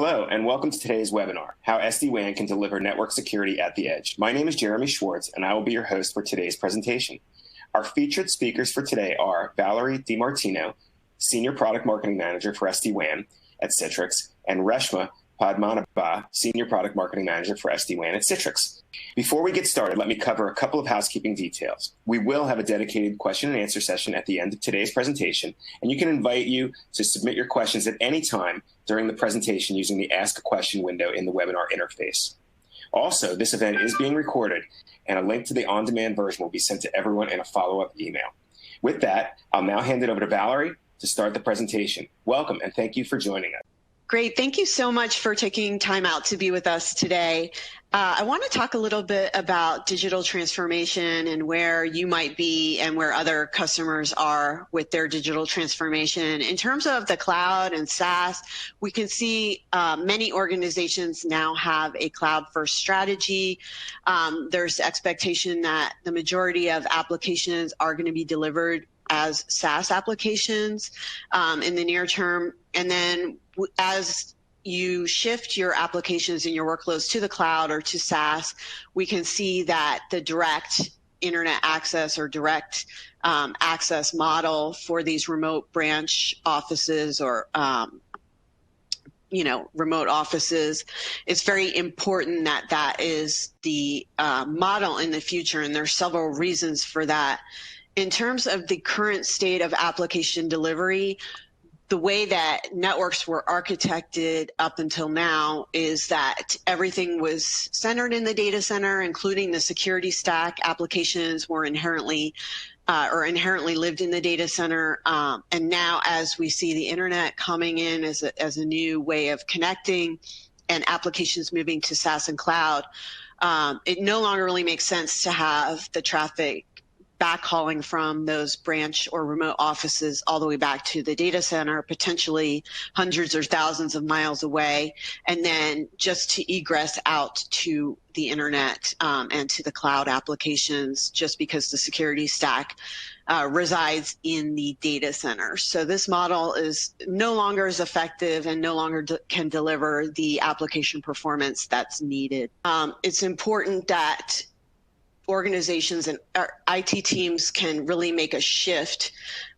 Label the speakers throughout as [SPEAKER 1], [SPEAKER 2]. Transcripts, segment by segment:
[SPEAKER 1] Hello, and welcome to today's webinar, How SD-WAN Can Deliver Network Security at the Edge. My name is Jeremy Schwartz, and I will be your host for today's presentation. Our featured speakers for today are Valerie DiMartino, Senior Product Marketing Manager for SD-WAN at Citrix, and Reshma Padmanabha, Senior Product Marketing Manager for SD-WAN at Citrix. Before we get started, let me cover a couple of housekeeping details. We will have a dedicated question and answer session at the end of today's presentation, and you can invite you to submit your questions at any time during the presentation using the Ask a Question window in the webinar interface. Also, this event is being recorded, and a link to the on-demand version will be sent to everyone in a follow-up email. With that, I'll now hand it over to Valerie to start the presentation. Welcome, and thank you for joining us.
[SPEAKER 2] Great. Thank you so much for taking time out to be with us today. I want to talk a little bit about digital transformation and where you might be and where other customers are with their digital transformation. In terms of the cloud and SaaS, we can see many organizations now have a cloud-first strategy. There's expectation that the majority of applications are going to be delivered as SaaS applications in the near term. And then as you shift your applications and your workloads to the cloud or to SaaS, we can see that the direct internet access or direct access model for these remote branch offices or remote offices, it's very important that that is the model in the future, and there's several reasons for that. In terms of the current state of application delivery, the way that networks were architected up until now is that everything was centered in the data center, including the security stack. Applications were inherently lived in the data center. And now as we see the internet coming in as a new way of connecting and applications moving to SaaS and cloud, it no longer really makes sense to have the traffic backhauling from those branch or remote offices all the way back to the data center, potentially hundreds or thousands of miles away, and then just to egress out to the internet and to the cloud applications, just because the security stack resides in the data center. So this model is no longer as effective and no longer can deliver the application performance that's needed. It's important that organizations and our IT teams can really make a shift,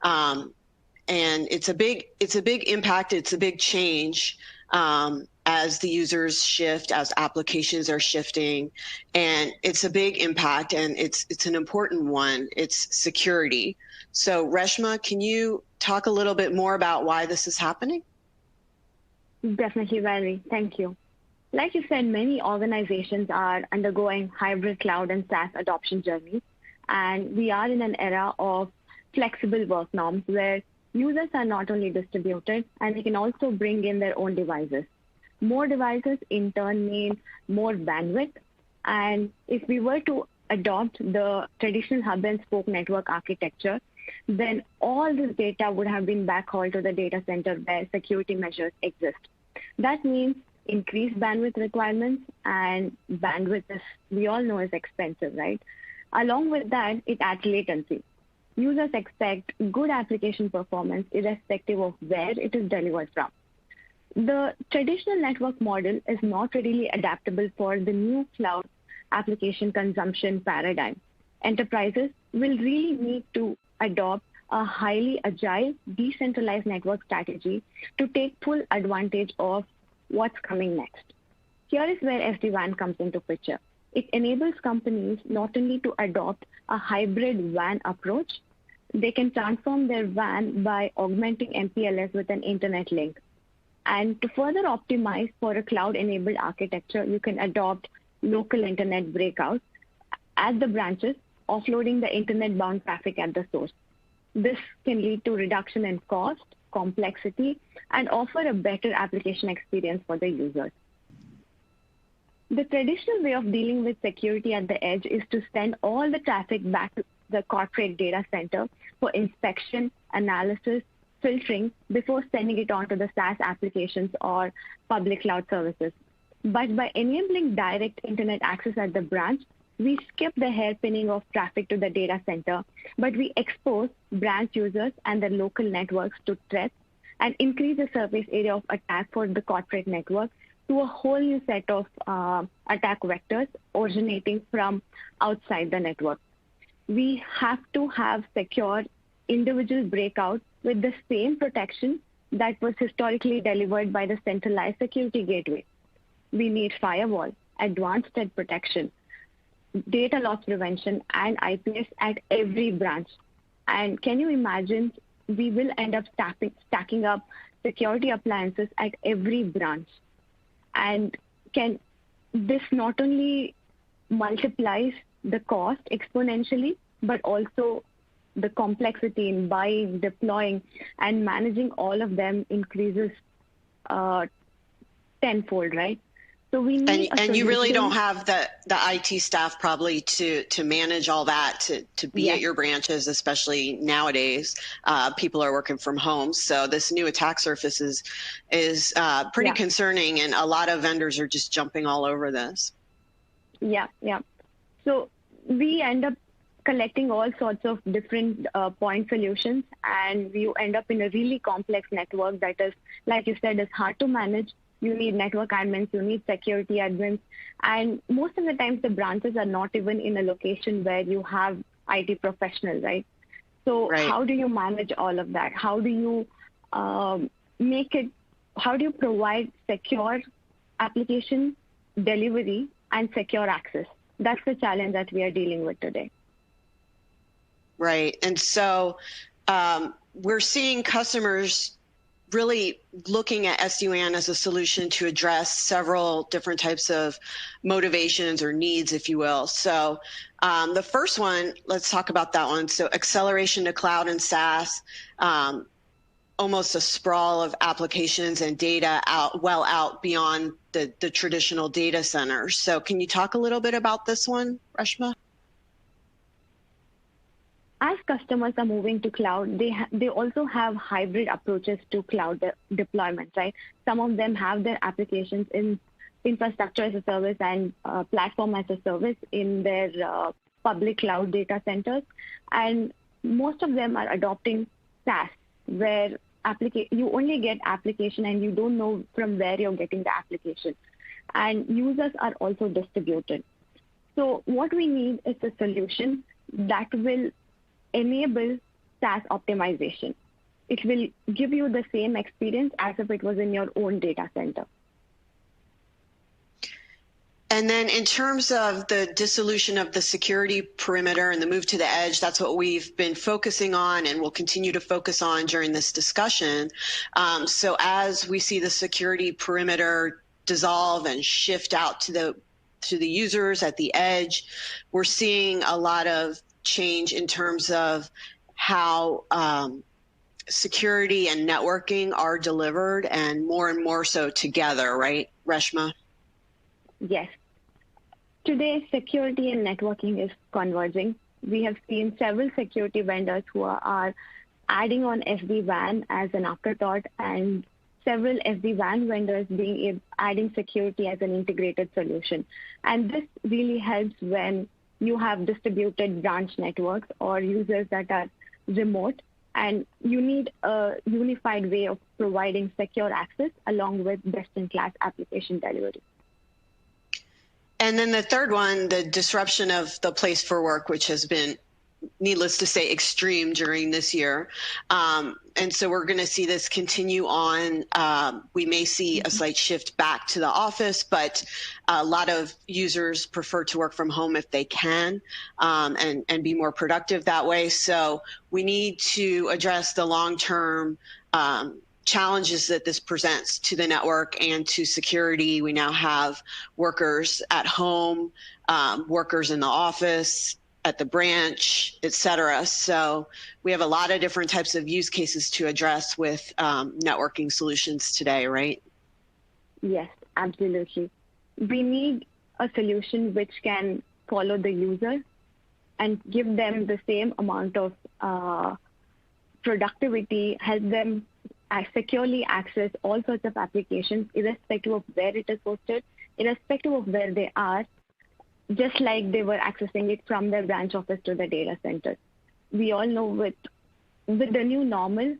[SPEAKER 2] and it's a big impact. It's a big change as the users shift, as applications are shifting, and it's a big impact, and it's an important one. It's security. So Reshma, can you talk a little bit more about why this is happening?
[SPEAKER 3] Definitely, Valerie. Thank you. Like you said, many organizations are undergoing hybrid cloud and SaaS adoption journeys, and we are in an era of flexible work norms where users are not only distributed, and they can also bring in their own devices. More devices in turn mean more bandwidth, and if we were to adopt the traditional hub and spoke network architecture, then all this data would have been backhauled to the data center where security measures exist. That means increased bandwidth requirements, and bandwidth, as we all know, is expensive, right? Along with that, it adds latency. Users expect good application performance irrespective of where it is delivered from. The traditional network model is not readily adaptable for the new cloud application consumption paradigm. Enterprises will really need to adopt a highly agile, decentralized network strategy to take full advantage of what's coming next. Here is where SD-WAN comes into picture. It enables companies not only to adopt a hybrid WAN approach, they can transform their WAN by augmenting MPLS with an internet link. And to further optimize for a cloud-enabled architecture, you can adopt local internet breakouts at the branches, offloading the internet-bound traffic at the source. This can lead to reduction in cost, complexity, and offer a better application experience for the users. The traditional way of dealing with security at the edge is to send all the traffic back to the corporate data center for inspection, analysis, filtering before sending it on to the SaaS applications or public cloud services. But by enabling direct internet access at the branch, we skip the hairpinning of traffic to the data center, but we expose branch users and their local networks to threats and increase the surface area of attack for the corporate network to a whole new set of attack vectors originating from outside the network. We have to have secure individual breakout with the same protection that was historically delivered by the centralized security gateway. We need firewall, advanced threat protection, data loss prevention, and IPS at every branch. And can you imagine, we will end up stacking up security appliances at every branch. And this not only multiplies the cost exponentially, but also the complexity in buying, deploying, and managing all of them increases tenfold, right? So we need
[SPEAKER 2] and you really don't have the IT staff probably to manage all that, to be at your branches, especially nowadays. People are working from home. So this new attack surface is pretty concerning, and a lot of vendors are just jumping all over this.
[SPEAKER 3] Yeah. So we end up collecting all sorts of different point solutions, and you end up in a really complex network that is, like you said, is hard to manage. You need network admins, you need security admins, and most of the times the branches are not even in a location where you have IT professionals, right? So how do you manage all of that? How do you how do you provide secure application delivery and secure access? That's the challenge that we are dealing with today.
[SPEAKER 2] Right, and so we're seeing customers really looking at SD-WAN as a solution to address several different types of motivations or needs, if you will. So the first one, let's talk about that one. So acceleration to cloud and SaaS, almost a sprawl of applications and data out beyond the traditional data centers. So can you talk a little bit about this one, Reshma?
[SPEAKER 3] As customers are moving to cloud, they also have hybrid approaches to cloud deployment, right? Some of them have their applications in infrastructure as a service and platform as a service in their public cloud data centers. And most of them are adopting SaaS, where you only get application and you don't know from where you're getting the application. And users are also distributed. So what we need is a solution that will enable SaaS optimization. It will give you the same experience as if it was in your own data center.
[SPEAKER 2] And then in terms of the dissolution of the security perimeter and the move to the edge, that's what we've been focusing on and will continue to focus on during this discussion. So as we see the security perimeter dissolve and shift out to the users at the edge, we're seeing a lot of change in terms of how security and networking are delivered, and more so together, right, Reshma?
[SPEAKER 3] Yes. Today, security and networking is converging. We have seen several security vendors who are adding on SD-WAN as an afterthought, and several SD-WAN vendors adding security as an integrated solution. And this really helps when you have distributed branch networks or users that are remote, and you need a unified way of providing secure access along with best-in-class application delivery.
[SPEAKER 2] And then the third one, the disruption of the place for work, which has been, needless to say, extreme during this year. And so we're going to see this continue on. We may see a slight shift back to the office, but a lot of users prefer to work from home if they can, and be more productive that way. So we need to address the long-term challenges that this presents to the network and to security. We now have workers at home, workers in the office, at the branch, et cetera. So we have a lot of different types of use cases to address with networking solutions today, right?
[SPEAKER 3] Yes, absolutely. We need a solution which can follow the user and give them the same amount of productivity, help them securely access all sorts of applications, irrespective of where it is hosted, irrespective of where they are, just like they were accessing it from their branch office to the data center. We all know with the new normal,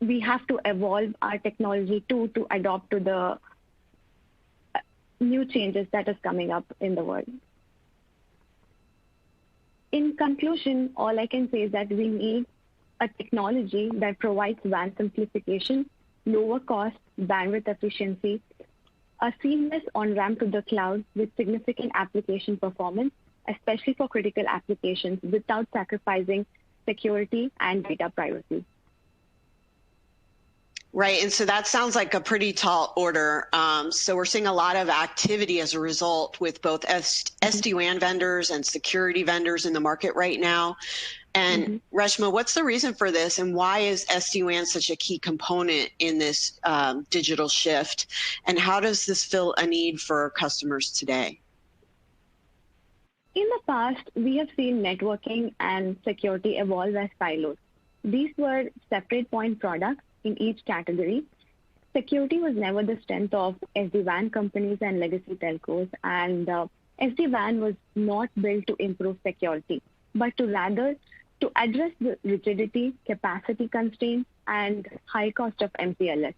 [SPEAKER 3] we have to evolve our technology to adopt to the new changes that is coming up in the world. In conclusion, all I can say is that we need a technology that provides WAN simplification, lower cost, bandwidth efficiency, a seamless on-ramp to the cloud with significant application performance, especially for critical applications, without sacrificing security and data privacy.
[SPEAKER 2] Right, and so that sounds like a pretty tall order. So we're seeing a lot of activity as a result with both SD-WAN vendors and security vendors in the market right now. And Reshma, what's the reason for this, and why is SD-WAN such a key component in this digital shift? And how does this fill a need for customers today?
[SPEAKER 3] In the past, we have seen networking and security evolve as silos. These were separate point products in each category. Security was never the strength of SD-WAN companies and legacy telcos, and SD-WAN was not built to improve security, but to rather to address the rigidity, capacity constraints, and high cost of MPLS.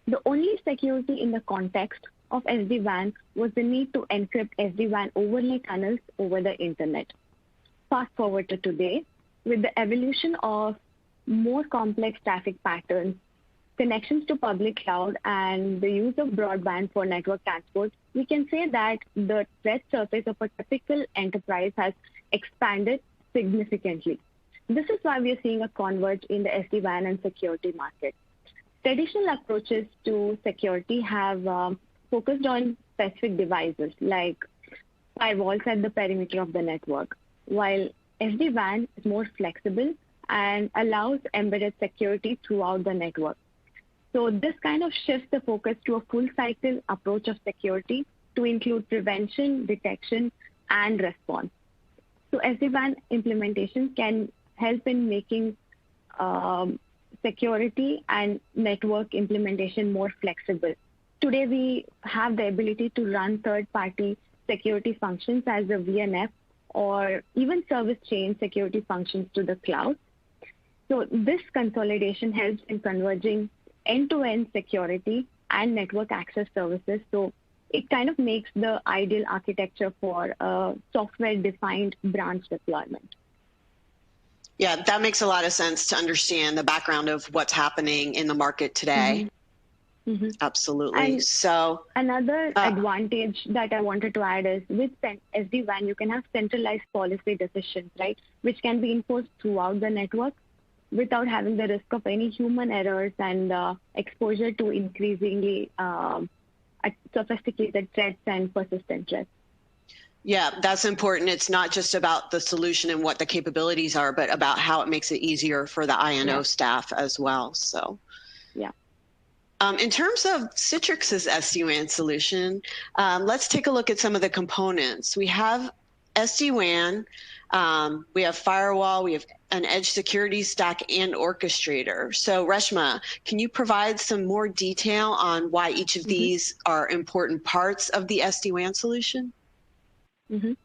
[SPEAKER 3] The only security in the context of SD-WAN was the need to encrypt SD-WAN overlay tunnels over the internet. Fast forward to today, with the evolution of more complex traffic patterns, connections to public cloud, and the use of broadband for network transport, we can say that the threat surface of a typical enterprise has expanded significantly. This is why we are seeing a converge in the SD-WAN and security market. Traditional approaches to security have focused on specific devices like firewalls at the perimeter of the network, while SD-WAN is more flexible and allows embedded security throughout the network. So this kind of shifts the focus to a full cycle approach of security to include prevention, detection, and response. So SD-WAN implementation can help in making security and network implementation more flexible. Today, we have the ability to run third-party security functions as a VNF or even service chain security functions to the cloud. So this consolidation helps in converging end-to-end security and network access services. So it kind of makes the ideal architecture for a software-defined branch deployment.
[SPEAKER 2] Yeah, that makes a lot of sense to understand the background of what's happening in the market today. Absolutely.
[SPEAKER 3] And
[SPEAKER 2] so
[SPEAKER 3] another advantage that I wanted to add is with SD-WAN, you can have centralized policy decisions, right, which can be enforced throughout the network without having the risk of any human errors and exposure to increasingly sophisticated threats and persistent threats.
[SPEAKER 2] Yeah, that's important. It's not just about the solution and what the capabilities are, but about how it makes it easier for the INO staff as well. So,
[SPEAKER 3] yeah.
[SPEAKER 2] In terms of Citrix's SD-WAN solution, let's take a look at some of the components. We have SD-WAN, we have firewall, we have an edge security stack, and orchestrator. So Reshma, can you provide some more detail on why each of these are important parts of the SD-WAN solution?
[SPEAKER 3] So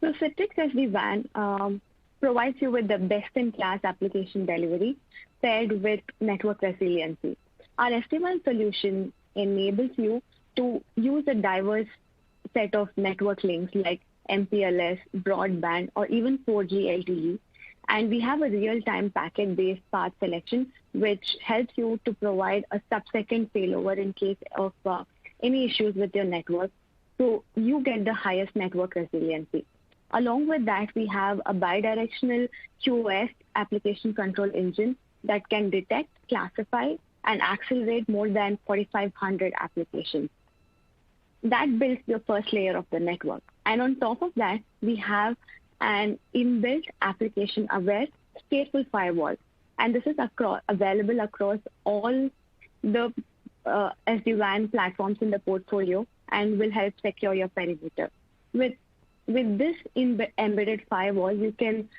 [SPEAKER 3] Citrix SD-WAN provides you with the best-in-class application delivery paired with network resiliency. Our SD-WAN solution enables you to use a diverse set of network links like MPLS, broadband, or even 4G LTE. And we have a real-time packet-based path selection, which helps you to provide a sub-second failover in case of any issues with your network. So you get the highest network resiliency. Along with that, we have a bidirectional QoS application control engine that can detect, classify, and accelerate more than 4,500 applications. That builds the first layer of the network. And on top of that, we have an inbuilt application-aware stateful firewall. And this is available across all the SD-WAN platforms in the portfolio and will help secure your perimeter. With this embedded firewall, you can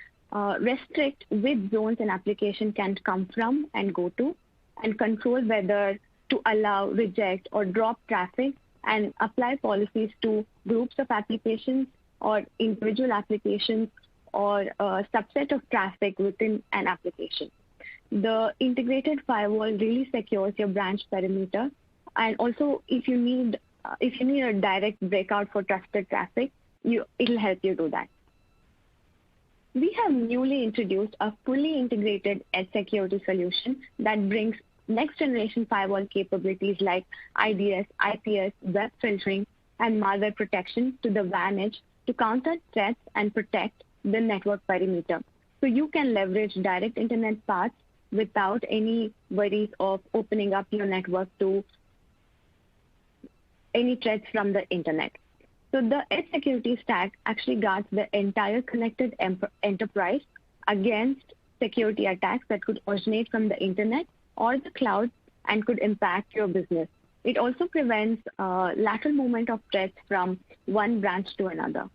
[SPEAKER 3] restrict which zones an application can come from and go to, and control whether to allow, reject, or drop traffic, and apply policies to groups of applications or individual applications or a subset of traffic within an application. The integrated firewall really secures your branch perimeter, and also if you need a direct breakout for trusted traffic, it'll help you do that. We have newly introduced a fully integrated edge security solution that brings next-generation firewall capabilities like IDS, IPS, web filtering, and malware protection to the WAN edge to counter threats and protect the network perimeter. So you can leverage direct internet paths without any worries of opening up your network to any threats from the internet. So the edge security stack actually guards the entire connected enterprise against security attacks that could originate from the internet or the cloud and could impact your business. It also prevents lateral movement of threats from one branch to another.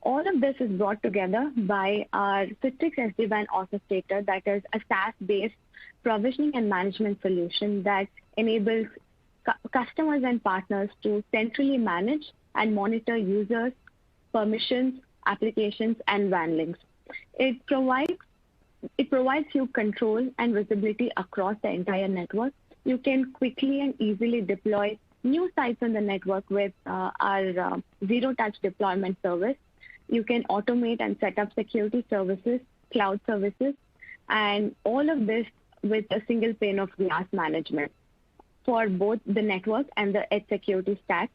[SPEAKER 3] All of this is brought together by our Citrix SD-WAN orchestrator, that is a SaaS-based provisioning and management solution that enables customers and partners to centrally manage and monitor users, permissions, applications, and WAN links. It provides you control and visibility across the entire network. You can quickly and easily deploy new sites on the network with our zero-touch deployment service. You can automate and set up security services, cloud services, and all of this with a single pane of glass management for both the network and the edge security stack.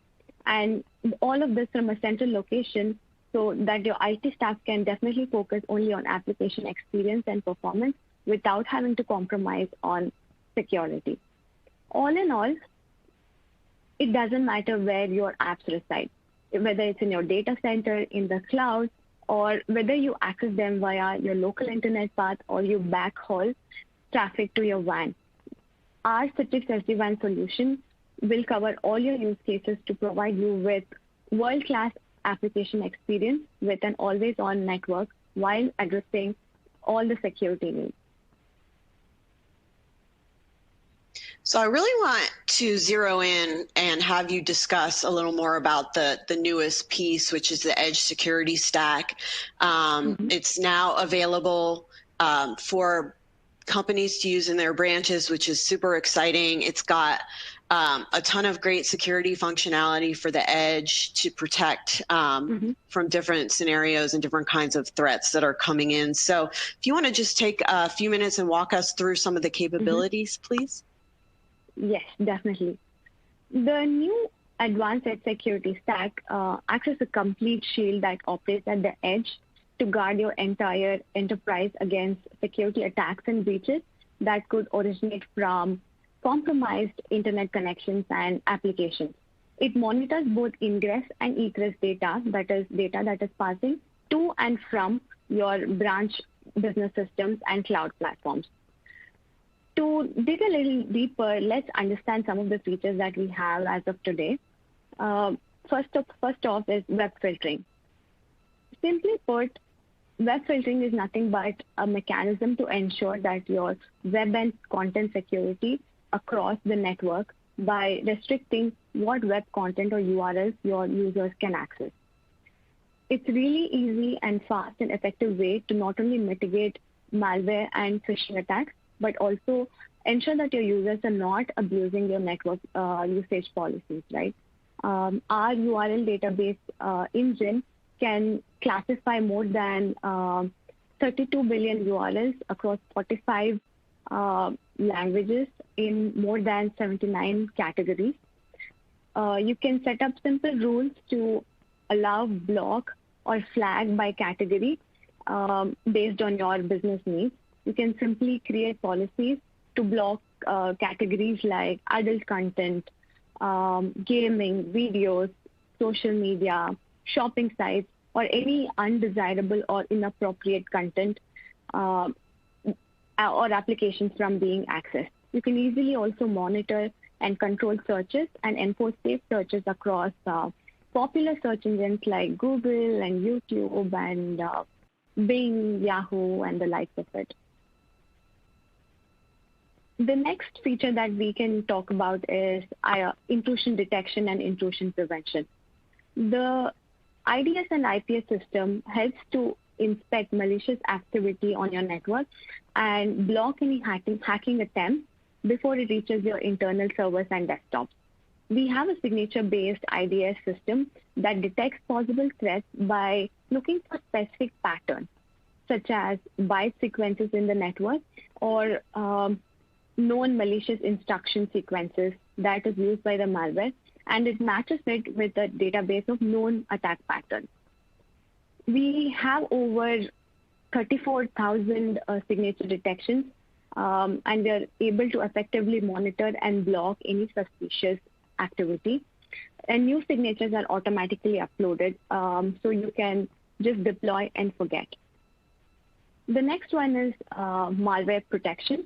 [SPEAKER 3] And all of this from a central location so that your IT staff can definitely focus only on application experience and performance without having to compromise on security. All in all, it doesn't matter where your apps reside, whether it's in your data center, in the cloud, or whether you access them via your local internet path or you backhaul traffic to your WAN. Our Citrix SD-WAN solution will cover all your use cases to provide you with world-class application experience with an always-on network while addressing all the security needs.
[SPEAKER 2] So I really want to zero in and have you discuss a little more about the newest piece, which is the Edge Security Stack. It's now available for companies to use in their branches, which is super exciting. It's got a ton of great security functionality for the edge to protect from different scenarios and different kinds of threats that are coming in. So if you want to just take a few minutes and walk us through some of the capabilities, please.
[SPEAKER 3] Yes, definitely. The new advanced edge security stack acts as a complete shield that operates at the edge to guard your entire enterprise against security attacks and breaches that could originate from compromised internet connections and applications. It monitors both ingress and egress data that is passing to and from your branch business systems and cloud platforms. To dig a little deeper, let's understand some of the features that we have as of today. First off is web filtering. Simply put, web filtering is nothing but a mechanism to ensure that your web and content security across the network by restricting what web content or URLs your users can access. It's really easy and fast and effective way to not only mitigate malware and phishing attacks, but also ensure that your users are not abusing your network usage policies, right? Our URL database engine can classify more than 32 billion URLs across 45 languages in more than 79 categories. You can set up simple rules to allow, block, or flag by category based on your business needs. You can simply create policies to block categories like adult content, gaming, videos, social media, shopping sites, or any undesirable or inappropriate content or applications from being accessed. You can easily also monitor and control searches and enforce safe searches across popular search engines like Google and YouTube and Bing, Yahoo, and the likes of it. The next feature that we can talk about is intrusion detection and intrusion prevention. The IDS and IPS system helps to inspect malicious activity on your network and block any hacking attempt before it reaches your internal servers and desktops. We have a signature-based IDS system that detects possible threats by looking for specific patterns, such as byte sequences in the network or known malicious instruction sequences that is used by the malware, and it matches it with a database of known attack patterns. We have over 34,000 signature detections, and we are able to effectively monitor and block any suspicious activity. And new signatures are automatically uploaded, so you can just deploy and forget. The next one is malware protection.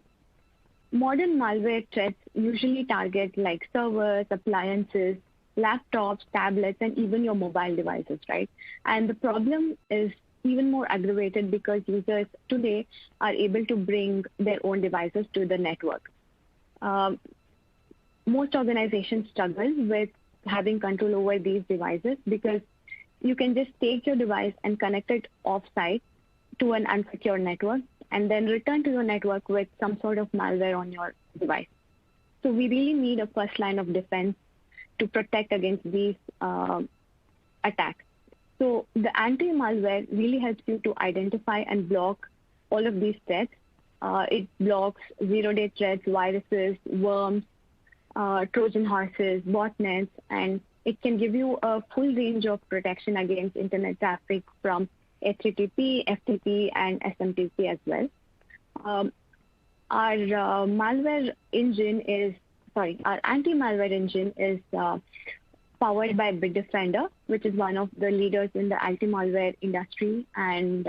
[SPEAKER 3] Modern malware threats usually target like servers, appliances, laptops, tablets, and even your mobile devices, right? And the problem is even more aggravated because users today are able to bring their own devices to the network. Most organizations struggle with having control over these devices because you can just take your device and connect it off-site to an unsecured network and then return to your network with some sort of malware on your device. So we really need a first line of defense to protect against these attacks. So the anti-malware really helps you to identify and block all of these threats. It blocks zero-day threats, viruses, worms, Trojan horses, botnets, and it can give you a full range of protection against internet traffic from HTTP, FTP, and SMTP as well. Our anti-malware engine is powered by Bitdefender, which is one of the leaders in the anti-malware industry. And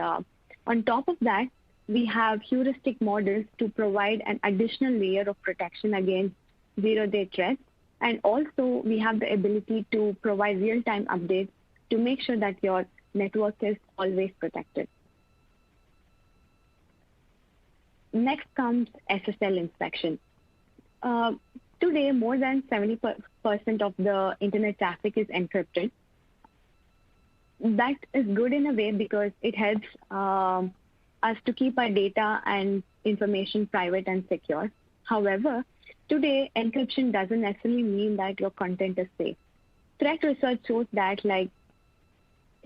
[SPEAKER 3] on top of that, we have heuristic models to provide an additional layer of protection against zero-day threats. And also, we have the ability to provide real-time updates to make sure that your network is always protected. Next comes SSL inspection. Today, more than 70% of the internet traffic is encrypted. That is good in a way because it helps us to keep our data and information private and secure. However, today, encryption doesn't necessarily mean that your content is safe. Threat research shows that like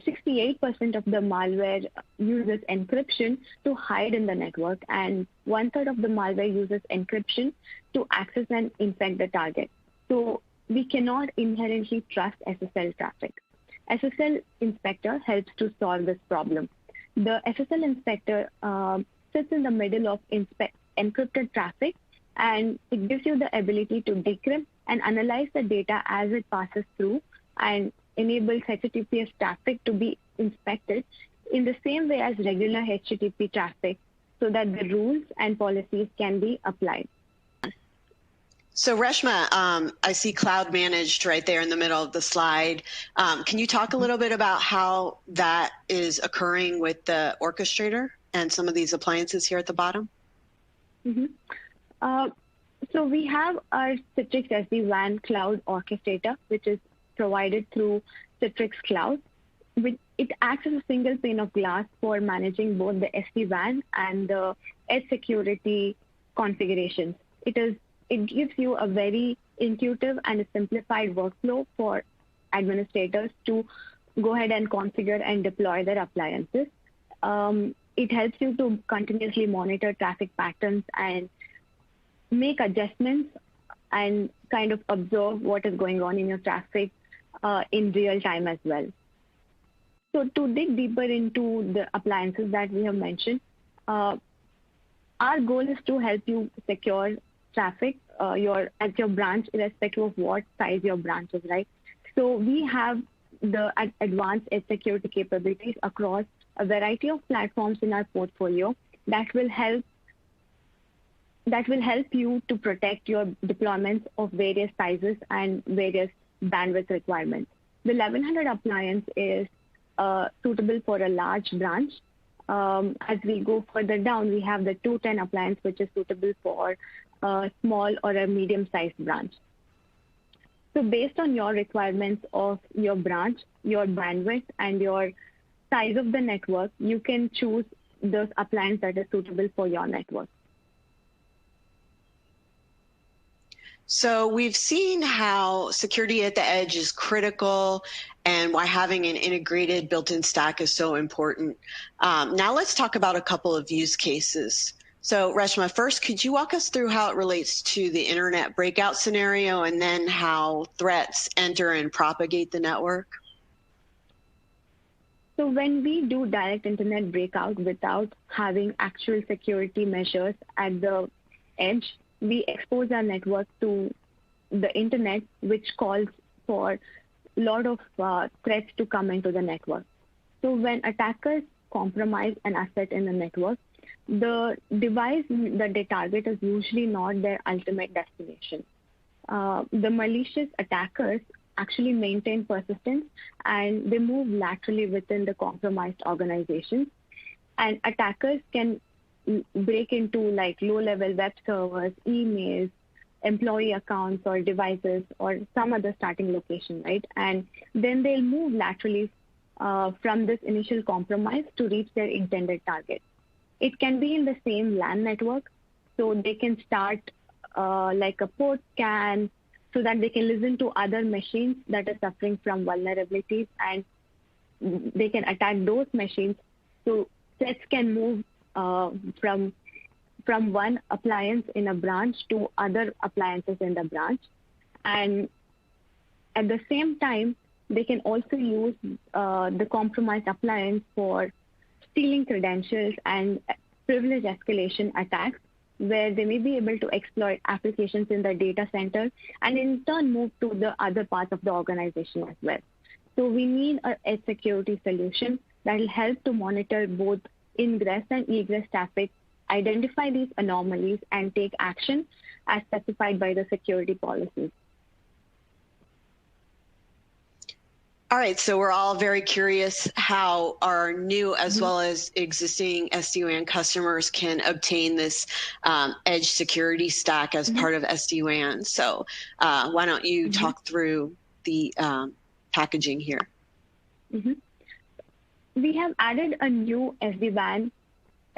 [SPEAKER 3] 68% of the malware uses encryption to hide in the network, and 1/3 of the malware uses encryption to access and infect the target. So we cannot inherently trust SSL traffic. SSL Inspector helps to solve this problem. The SSL Inspector sits in the middle of encrypted traffic, and it gives you the ability to decrypt and analyze the data as it passes through and enables HTTPS traffic to be inspected in the same way as regular HTTP traffic so that the rules and policies can be applied.
[SPEAKER 2] So Reshma, I see cloud managed right there in the middle of the slide. Can you talk a little bit about how that is occurring with the orchestrator and some of these appliances here at the bottom?
[SPEAKER 3] So we have our Citrix SD-WAN cloud orchestrator, which is provided through Citrix Cloud. It acts as a single pane of glass for managing both the SD-WAN and the edge security configurations. It gives you a very intuitive and a simplified workflow for administrators to go ahead and configure and deploy their appliances. It helps you to continuously monitor traffic patterns and make adjustments and kind of observe what is going on in your traffic in real time as well. So to dig deeper into the appliances that we have mentioned, our goal is to help you secure traffic at your branch, irrespective of what size your branch is, right? So we have the advanced edge security capabilities across a variety of platforms in our portfolio that will help you to protect your deployments of various sizes and various bandwidth requirements. The 1100 appliance is suitable for a large branch. As we go further down, we have the 210 appliance, which is suitable for a small or a medium-sized branch. So based on your requirements of your branch, your bandwidth, and your size of the network, you can choose those appliance that is suitable for your network.
[SPEAKER 2] So we've seen how security at the edge is critical and why having an integrated built-in stack is so important. Now let's talk about a couple of use cases. So Reshma, first, could you walk us through how it relates to the internet breakout scenario and then how threats enter and propagate the network?
[SPEAKER 3] So when we do direct internet breakout without having actual security measures at the edge, we expose our network to the internet, which calls for a lot of threats to come into the network. So when attackers compromise an asset in the network, the device that they target is usually not their ultimate destination. The malicious attackers actually maintain persistence and they move laterally within the compromised organization. And attackers can break into like low-level web servers, emails, employee accounts or devices or some other starting location, right? And then they'll move laterally from this initial compromise to reach their intended target. It can be in the same LAN network, so they can start like a port scan so that they can listen to other machines that are suffering from vulnerabilities and they can attack those machines. So threats can move from one appliance in a branch to other appliances in the branch. And at the same time, they can also use the compromised appliance for stealing credentials and privilege escalation attacks, where they may be able to exploit applications in the data center and in turn move to the other parts of the organization as well. So we need an edge security solution that will help to monitor both ingress and egress traffic, identify these anomalies, and take action as specified by the security policies.
[SPEAKER 2] All right, so we're all very curious how our new as well as existing SD-WAN customers can obtain this edge security stack as part of SD-WAN. So why don't you talk through the packaging here?
[SPEAKER 3] We have added a new SD-WAN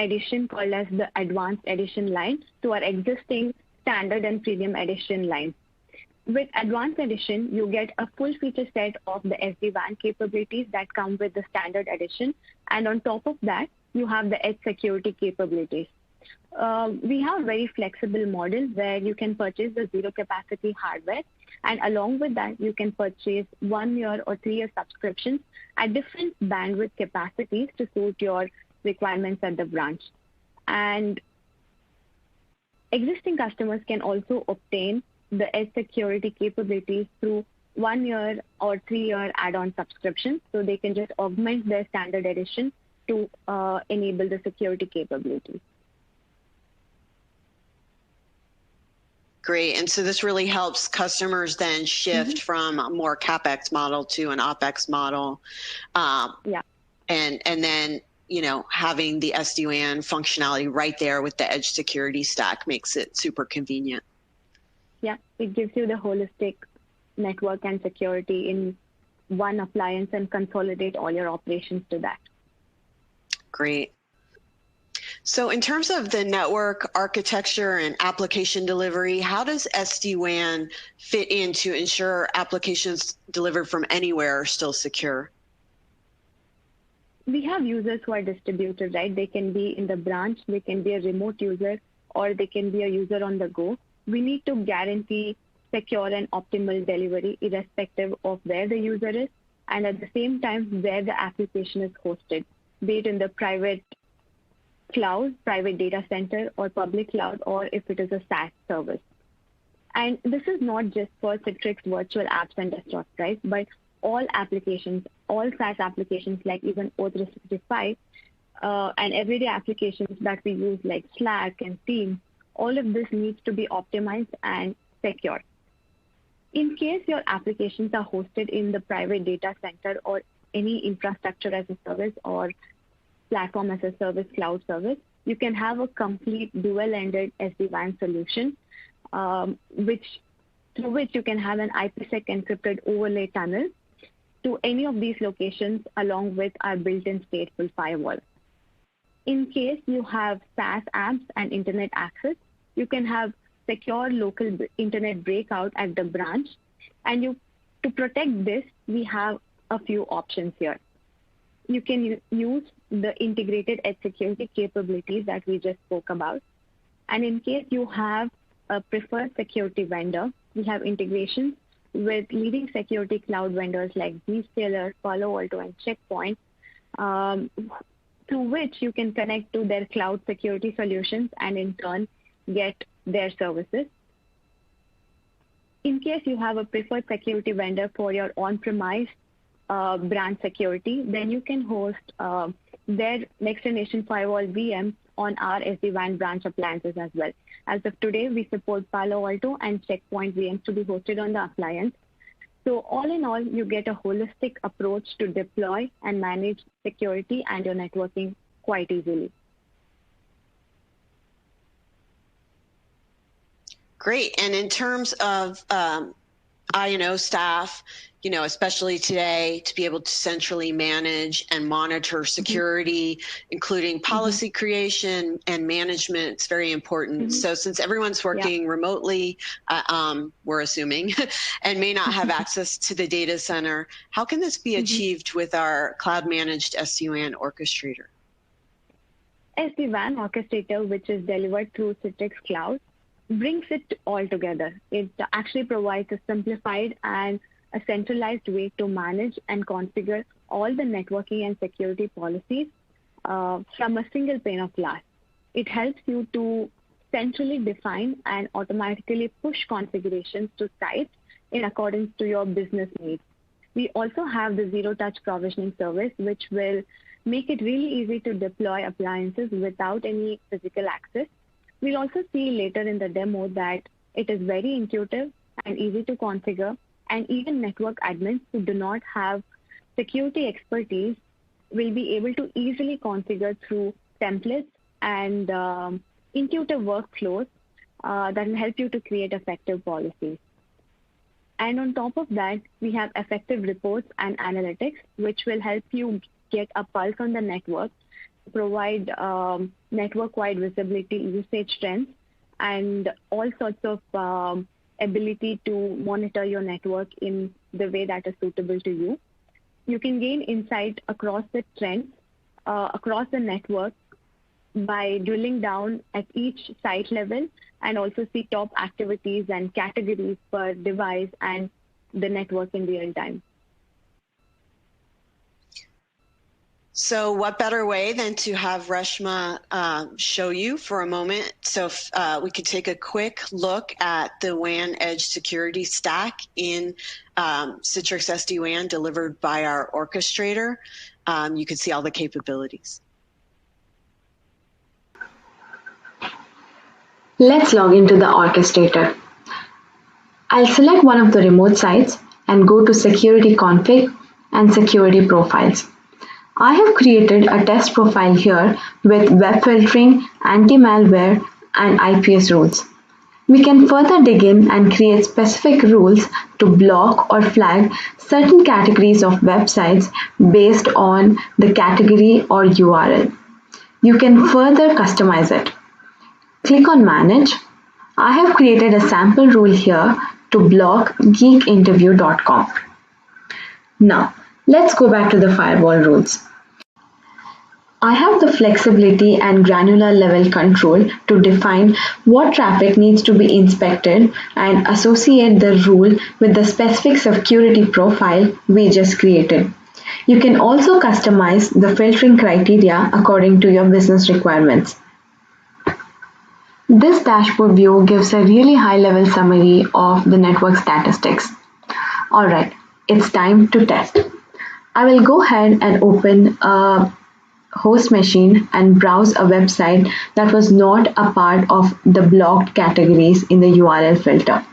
[SPEAKER 3] edition called as the Advanced Edition line to our existing Standard and Premium Edition line. With Advanced Edition, you get a full feature set of the SD-WAN capabilities that come with the Standard Edition. And on top of that, you have the edge security capabilities. We have a very flexible model where you can purchase the zero capacity hardware. And along with that, you can purchase 1 year or 3 year subscriptions at different bandwidth capacities to suit your requirements at the branch. And existing customers can also obtain the edge security capabilities through 1 year or 3 year add-on subscriptions. So they can just augment their Standard Edition to enable the security capabilities.
[SPEAKER 2] Great. And so this really helps customers then shift from a more CapEx model to an OpEx model.
[SPEAKER 3] Yeah.
[SPEAKER 2] And then, you know, having the SD-WAN functionality right there with the edge security stack makes it super convenient.
[SPEAKER 3] Yeah, it gives you the holistic network and security in one appliance and consolidate all your operations to that.
[SPEAKER 2] Great. So in terms of the network architecture and application delivery, how does SD-WAN fit in to ensure applications delivered from anywhere are still secure?
[SPEAKER 3] We have users who are distributed, right? They can be in the branch, they can be a remote user, or they can be a user on the go. We need to guarantee secure and optimal delivery irrespective of where the user is, and at the same time where the application is hosted, be it in the private cloud, private data center, or public cloud, or if it is a SaaS service. And this is not just for Citrix virtual apps and desktops, right? But all applications, all SaaS applications like even O365 and everyday applications that we use like Slack and Teams, all of this needs to be optimized and secure. In case your applications are hosted in the private data center or any infrastructure as a service or platform as a service, cloud service, you can have a complete dual-ended SD-WAN solution, through which you can have an IPsec encrypted overlay tunnel to any of these locations along with our built-in stateful firewall. In case you have SaaS apps and internet access, you can have secure local internet breakout at the branch. And to protect this, we have a few options here. You can use the integrated edge security capabilities that we just spoke about. And in case you have a preferred security vendor, we have integrations with leading security cloud vendors like Zscaler, Palo Alto, and Checkpoint, through which you can connect to their cloud security solutions and in turn get their services. In case you have a preferred security vendor for your on-premise branch security, then you can host their next-generation firewall VMs on our SD-WAN branch appliances as well. As of today, we support Palo Alto and Checkpoint VMs to be hosted on the appliance. So all in all, you get a holistic approach to deploy and manage security and your networking quite easily.
[SPEAKER 2] Great. And in terms of I&O staff, especially today, to be able to centrally manage and monitor security, including policy creation and management, it's very important. So since everyone's working remotely, we're assuming, and may not have access to the data center, how can this be achieved with our cloud-managed SD-WAN orchestrator?
[SPEAKER 3] SD-WAN orchestrator, which is delivered through Citrix Cloud, brings it all together. It actually provides a simplified and a centralized way to manage and configure all the networking and security policies from a single pane of glass. It helps you to centrally define and automatically push configurations to sites in accordance to your business needs. We also have the zero-touch provisioning service, which will make it really easy to deploy appliances without any physical access. We'll also see later in the demo that it is very intuitive and easy to configure, and even network admins who do not have security expertise will be able to easily configure through templates and intuitive workflows that will help you to create effective policies. And on top of that, we have effective reports and analytics, which will help you get a pulse on the network, provide network-wide visibility, usage trends, and all sorts of ability to monitor your network in the way that is suitable to you. You can gain insight across the trends, across the network by drilling down at each site level, and also see top activities and categories per device and the network in real time.
[SPEAKER 2] So what better way than to have Reshma show you for a moment. So if we could take a quick look at the WAN edge security stack in Citrix SD-WAN delivered by our orchestrator. You can see all the capabilities.
[SPEAKER 4] Let's log into the orchestrator. I'll select one of the remote sites and go to Security Config and Security Profiles. I have created a test profile here with web filtering, anti-malware, and IPS rules. We can further dig in and create specific rules to block or flag certain categories of websites based on the category or URL. You can further customize it. Click on Manage. I have created a sample rule here to block geekinterview.com. Now, let's go back to the firewall rules. I have the flexibility and granular level control to define what traffic needs to be inspected and associate the rule with the specific security profile we just created. You can also customize the filtering criteria according to your business requirements. This dashboard view gives a really high-level summary of the network statistics. Alright, it's time to test. I will go ahead and open a host machine and browse a website that was not a part of the blocked categories in the URL filter.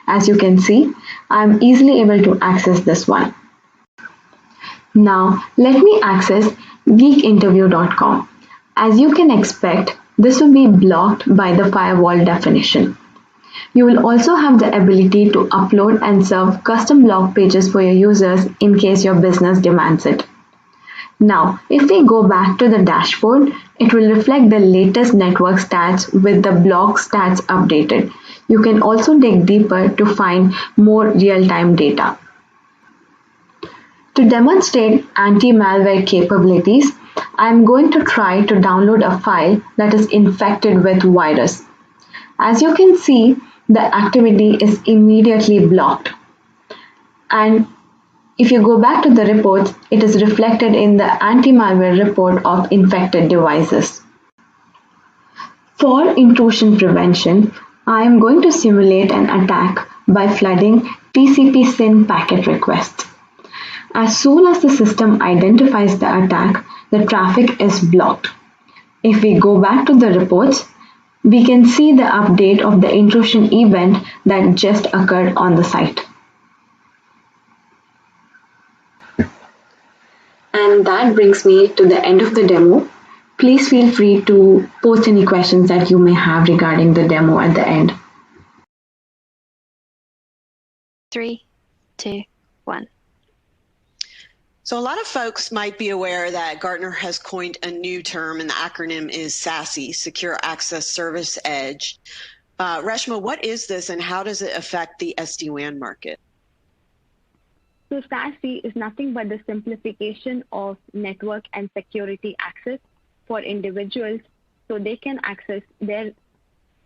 [SPEAKER 4] As you can see, I'm easily able to access this one. Now, let me access geekinterview.com. As you can expect, this will be blocked by the firewall definition. You will also have the ability to upload and serve custom log pages for your users in case your business demands it. Now, if we go back to the dashboard, it will reflect the latest network stats with the blog stats updated. You can also dig deeper to find more real-time data. To demonstrate anti-malware capabilities, I am going to try to download a file that is infected with virus. As you can see, the activity is immediately blocked. And if you go back to the reports, it is reflected in the anti-malware report of infected devices. For intrusion prevention, I am going to simulate an attack by flooding TCP/SYN packet requests. As soon as the system identifies the attack, the traffic is blocked. If we go back to the reports, we can see the update of the intrusion event that just occurred on the site. And that brings me to the end of the demo. Please feel free to post any questions that you may have regarding the demo at the end.
[SPEAKER 5] 3, 2, 1.
[SPEAKER 2] So a lot of folks might be aware that Gartner has coined a new term, and the acronym is SASE, Secure Access Service Edge. Reshma, what is this and how does it affect the SD-WAN market?
[SPEAKER 3] So SASE is nothing but the simplification of network and security access for individuals so they can access their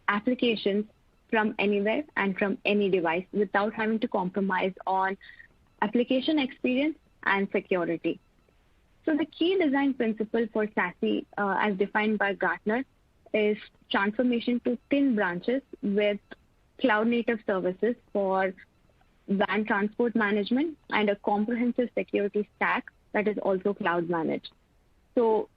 [SPEAKER 3] applications from anywhere and from any device without having to compromise on application experience and security. So the key design principle for SASE, as defined by Gartner, is transformation to thin branches with cloud-native services for WAN transport management and a comprehensive security stack that is also cloud managed. So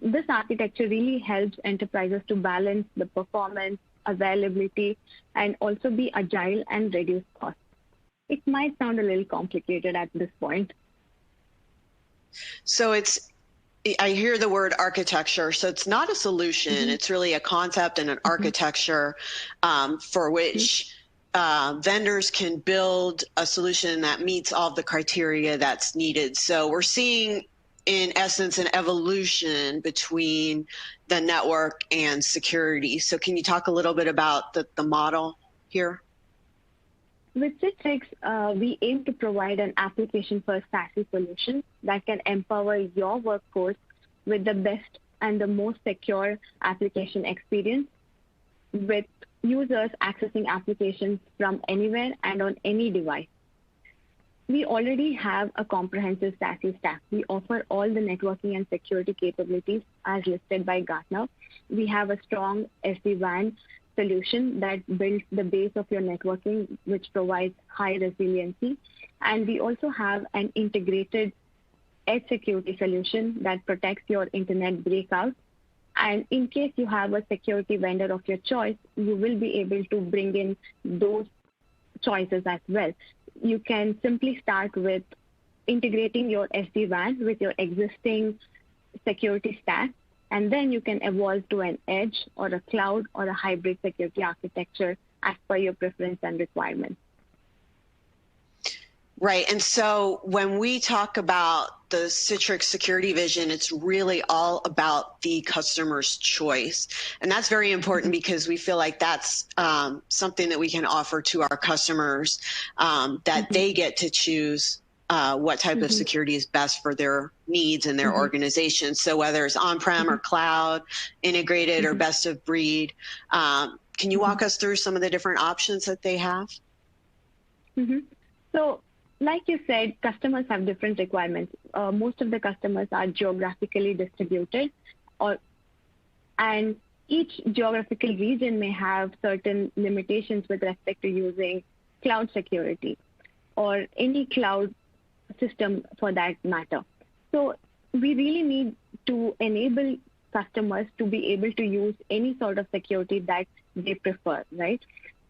[SPEAKER 3] this architecture really helps enterprises to balance the performance, availability, and also be agile and reduce costs. It might sound a little complicated at this point.
[SPEAKER 2] So I hear the word architecture. So it's not a solution. It's really a concept and an architecture for which vendors can build a solution that meets all the criteria that's needed. So we're seeing, in essence, an evolution between the network and security. So can you talk a little bit about the model here?
[SPEAKER 3] With Citrix, we aim to provide an application-first SASE solution that can empower your workforce with the best and the most secure application experience, with users accessing applications from anywhere and on any device. We already have a comprehensive SASE stack. We offer all the networking and security capabilities as listed by Gartner. We have a strong SD-WAN solution that builds the base of your networking, which provides high resiliency. And we also have an integrated edge security solution that protects your internet breakout. And in case you have a security vendor of your choice, you will be able to bring in those choices as well. You can simply start with integrating your SD-WAN with your existing security stack, and then you can evolve to an edge or a cloud or a hybrid security architecture as per your preference and requirements.
[SPEAKER 2] Right. And so when we talk about the Citrix security vision, it's really all about the customer's choice. And that's very important because we feel like that's something that we can offer to our customers, that they get to choose what type of security is best for their needs and their organization. So whether it's on-prem or cloud, integrated or best of breed, can you walk us through some of the different options that they have?
[SPEAKER 3] So, like you said, customers have different requirements. Most of the customers are geographically distributed, and each geographical region may have certain limitations with respect to using cloud security or any cloud system for that matter. So we really need to enable customers to be able to use any sort of security that they prefer, right?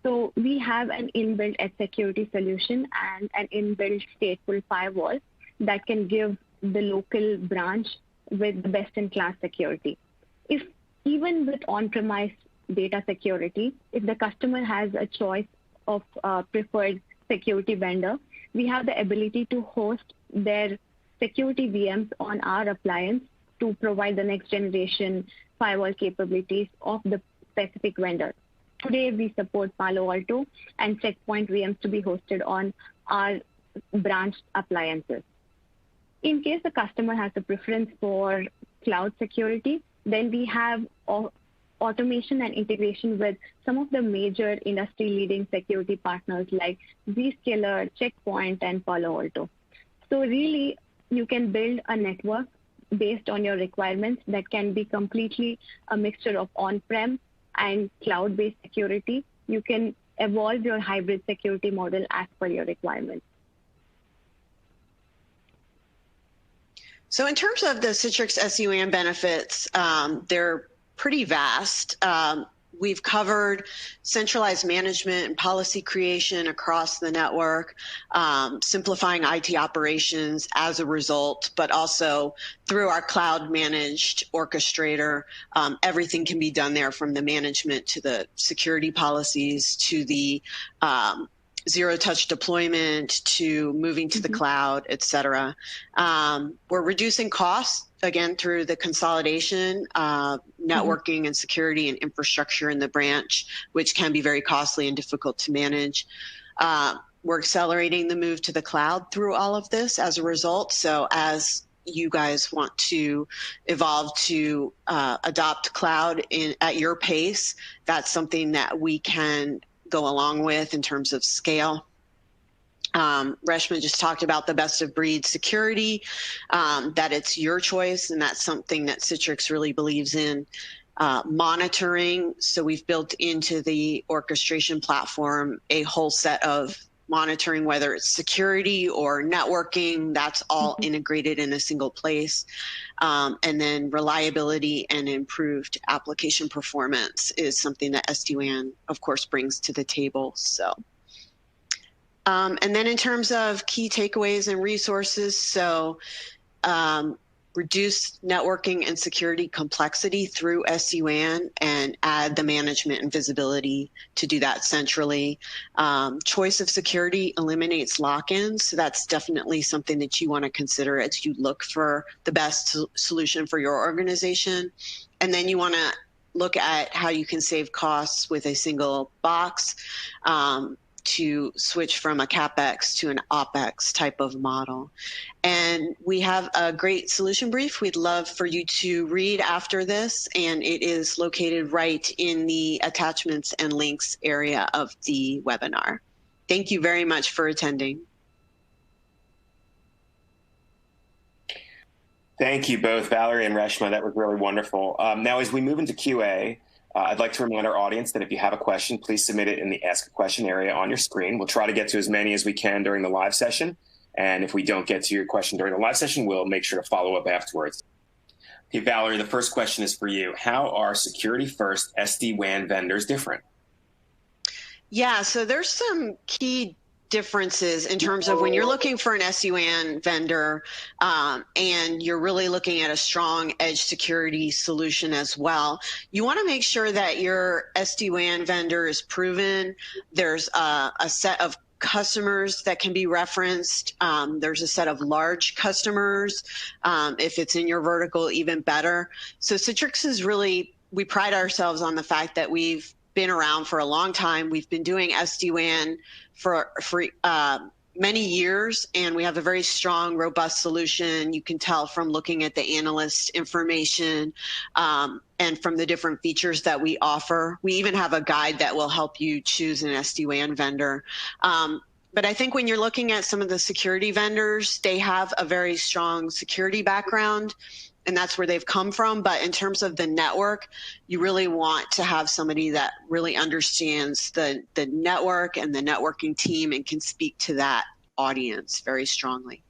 [SPEAKER 3] So we have an inbuilt edge security solution and an inbuilt stateful firewall that can give the local branch with the best-in-class security. If even with on-premise data security, if the customer has a choice of preferred security vendor, we have the ability to host their security VMs on our appliance to provide the next generation firewall capabilities of the specific vendor. Today, we support Palo Alto and Checkpoint VMs to be hosted on our branched appliances. In case the customer has a preference for cloud security, then we have automation and integration with some of the major industry-leading security partners like Zscaler, Checkpoint, and Palo Alto. So really, you can build a network based on your requirements that can be completely a mixture of on-prem and cloud-based security. You can evolve your hybrid security model as per your requirements.
[SPEAKER 2] So in terms of the Citrix SD-WAN benefits, they're pretty vast. We've covered centralized management and policy creation across the network, simplifying IT operations as a result, but also through our cloud managed orchestrator, everything can be done there, from the management to the security policies to the zero-touch deployment to moving to the cloud, et cetera. We're reducing costs, again, through the consolidation, networking and security and infrastructure in the branch, which can be very costly and difficult to manage. We're accelerating the move to the cloud through all of this as a result. So as you guys want to evolve to adopt cloud at your pace, that's something that we can go along with in terms of scale. Reshma just talked about the best of breed security, that it's your choice, and that's something that Citrix really believes in. Monitoring, so we've built into the orchestration platform a whole set of monitoring, whether it's security or networking, that's all integrated in a single place. And then reliability and improved application performance is something that SD-WAN, of course, brings to the table. So, and then in terms of key takeaways and resources, so reduce networking and security complexity through SD-WAN and add the management and visibility to do that centrally. Choice of security eliminates lock-ins, so that's definitely something that you want to consider as you look for the best solution for your organization. And then you want to look at how you can save costs with a single box, to switch from a CapEx to an OpEx type of model. And we have a great solution brief we'd love for you to read after this, and it is located right in the attachments and links area of the webinar. Thank you very much for attending.
[SPEAKER 1] Thank you both, Valerie and Reshma. That was really wonderful. Now, as we move into QA, I'd like to remind our audience that if you have a question, please submit it in the Ask a Question area on your screen. We'll try to get to as many as we can during the live session. And if we don't get to your question during the live session, we'll make sure to follow up afterwards. Okay, Valerie, the first question is for you. How are security-first SD-WAN vendors different?
[SPEAKER 2] Yeah, so there's some key differences in terms of when you're looking for an SD-WAN vendor, and you're really looking at a strong edge security solution as well. You want to make sure that your SD-WAN vendor is proven. There's a set of customers that can be referenced. There's a set of large customers. If it's in your vertical, even better. So Citrix is really, we pride ourselves on the fact that we've been around for a long time. We've been doing SD-WAN for many years, and we have a very strong, robust solution. You can tell from looking at the analyst information, and from the different features that we offer. We even have a guide that will help you choose an SD-WAN vendor. But I think when you're looking at some of the security vendors, they have a very strong security background, and that's where they've come from. But in terms of the network, you really want to have somebody that really understands the network and the networking team and can speak to that audience very strongly.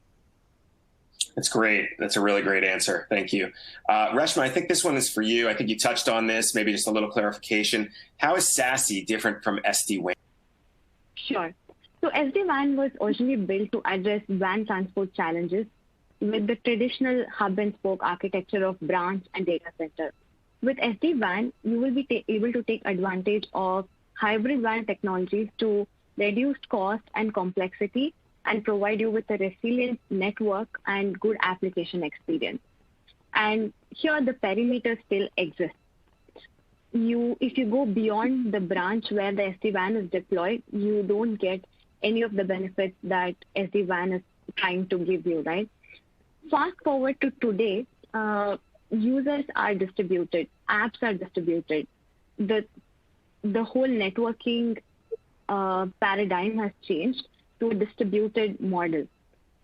[SPEAKER 1] That's great. That's a really great answer. Thank you. Reshma, I think this one is for you. I think you touched on this, maybe just a little clarification. How is SASE different from SD-WAN?
[SPEAKER 3] Sure. So SD-WAN was originally built to address WAN transport challenges with the traditional hub and spoke architecture of branch and data center. With SD-WAN, you will be able to take advantage of hybrid WAN technologies to reduce cost and complexity and provide you with a resilient network and good application experience. And here the perimeter still exists. If you go beyond the branch where the SD-WAN is deployed, you don't get any of the benefits that SD-WAN is trying to give you, right? Fast forward to today, users are distributed, apps are distributed. The whole networking paradigm has changed to a distributed model.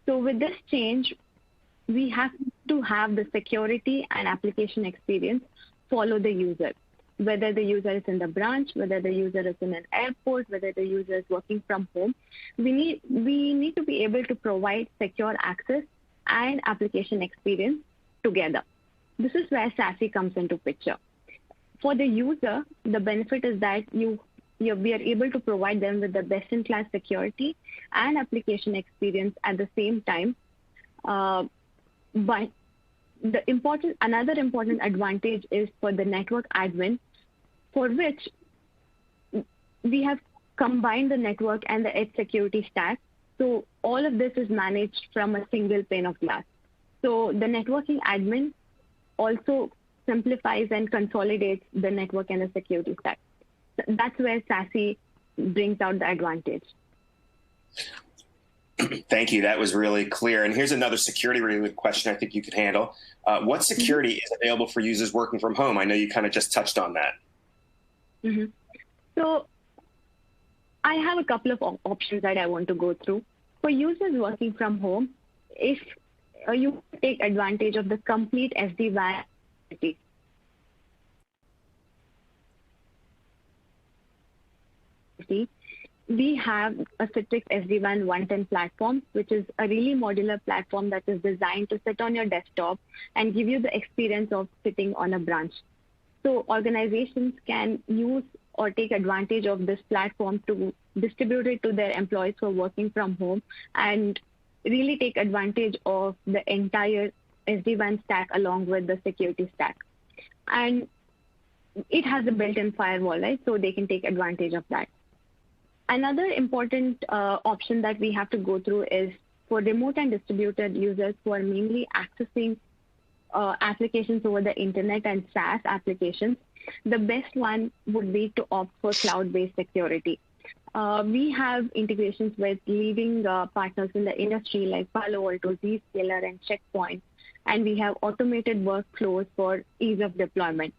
[SPEAKER 3] So with this change, we have to have the security and application experience follow the user. Whether the user is in the branch, whether the user is in an airport, whether the user is working from home, we need to be able to provide secure access and application experience together. This is where SASE comes into picture. For the user, the benefit is that we are able to provide them with the best-in-class security and application experience at the same time. But another important advantage is for the network admin, for which we have combined the network and the edge security stack. So all of this is managed from a single pane of glass. So the networking admin also simplifies and consolidates the network and the security stack. That's where SASE brings out the advantage.
[SPEAKER 1] Thank you. That was really clear. And here's another security-related question I think you could handle. What security is available for users working from home? I know you kind of just touched on that.
[SPEAKER 3] So I have a couple of options that I want to go through. For users working from home, if you take advantage of the complete SD-WAN, we have a Citrix SD-WAN 110 platform, which is a really modular platform that is designed to sit on your desktop and give you the experience of sitting on a branch. So organizations can use or take advantage of this platform to distribute it to their employees who are working from home and really take advantage of the entire SD-WAN stack along with the security stack. And it has a built-in firewall, right? So they can take advantage of that. Another important option that we have to go through is for remote and distributed users who are mainly accessing applications over the internet and SaaS applications. The best one would be to opt for cloud-based security. We have integrations with leading partners in the industry like Palo Alto, Zscaler, and Checkpoint, and we have automated workflows for ease of deployment.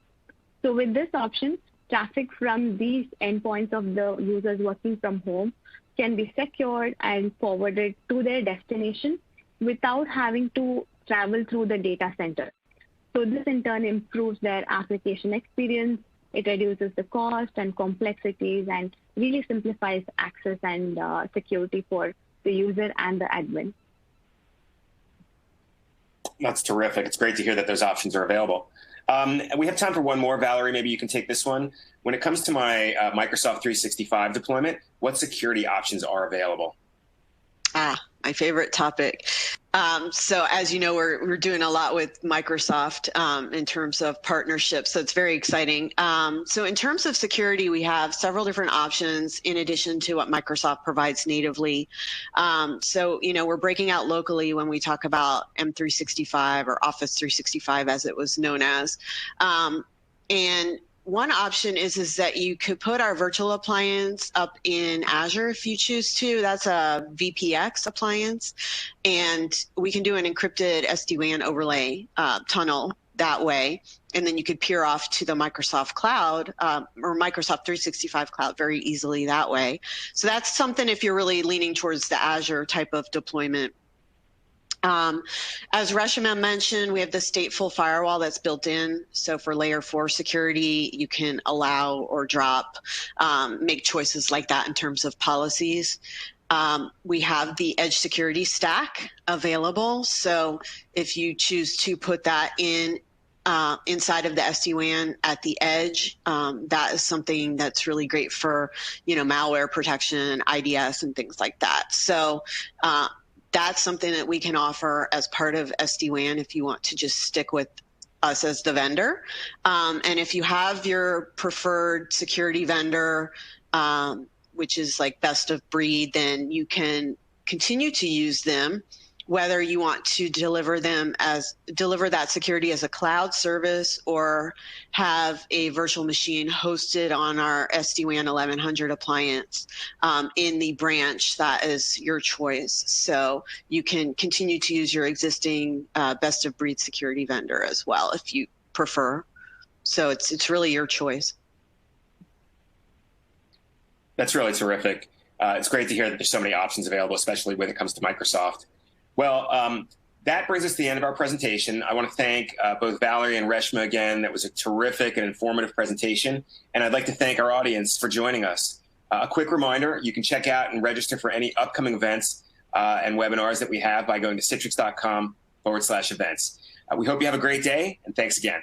[SPEAKER 3] So with this option, traffic from these endpoints of the users working from home can be secured and forwarded to their destination without having to travel through the data center. So this in turn improves their application experience. It reduces the cost and complexities and really simplifies access and security for the user and the admin.
[SPEAKER 1] That's terrific. It's great to hear that those options are available. We have time for one more. Valerie, maybe you can take this one. When it comes to my Microsoft 365 deployment, what security options are available?
[SPEAKER 2] My favorite topic. So as you know, we're doing a lot with Microsoft in terms of partnerships. So it's very exciting. So in terms of security, we have several different options in addition to what Microsoft provides natively. So, you know, we're breaking out locally when we talk about M365 or Office 365 as it was known as. And one option is that you could put our virtual appliance up in Azure if you choose to. That's a VPX appliance. And we can do an encrypted SD-WAN overlay tunnel that way. And then you could peer off to the Microsoft cloud or Microsoft 365 cloud very easily that way. So that's something if you're really leaning towards the Azure type of deployment. As Reshma mentioned, we have the stateful firewall that's built in. So for layer 4 security, you can allow or drop, make choices like that in terms of policies. We have the edge security stack available. So if you choose to put that in inside of the SD-WAN at the edge, that is something that's really great for, you know, malware protection, IDS, and things like that. So that's something that we can offer as part of SD-WAN if you want to just stick with us as the vendor. And if you have your preferred security vendor, which is like best of breed, then you can continue to use them, whether you want to deliver that security as a cloud service or have a virtual machine hosted on our SD-WAN 1100 appliance in the branch. That is your choice. So you can continue to use your existing best of breed security vendor as well if you prefer. So it's really your choice.
[SPEAKER 1] That's really terrific. It's great to hear that there's so many options available, especially when it comes to Microsoft. Well, that brings us to the end of our presentation. I want to thank both Valerie and Reshma again. That was a terrific and informative presentation. And I'd like to thank our audience for joining us. A quick reminder, you can check out and register for any upcoming events and webinars that we have by going to citrix.com/events. We hope you have a great day, and thanks again.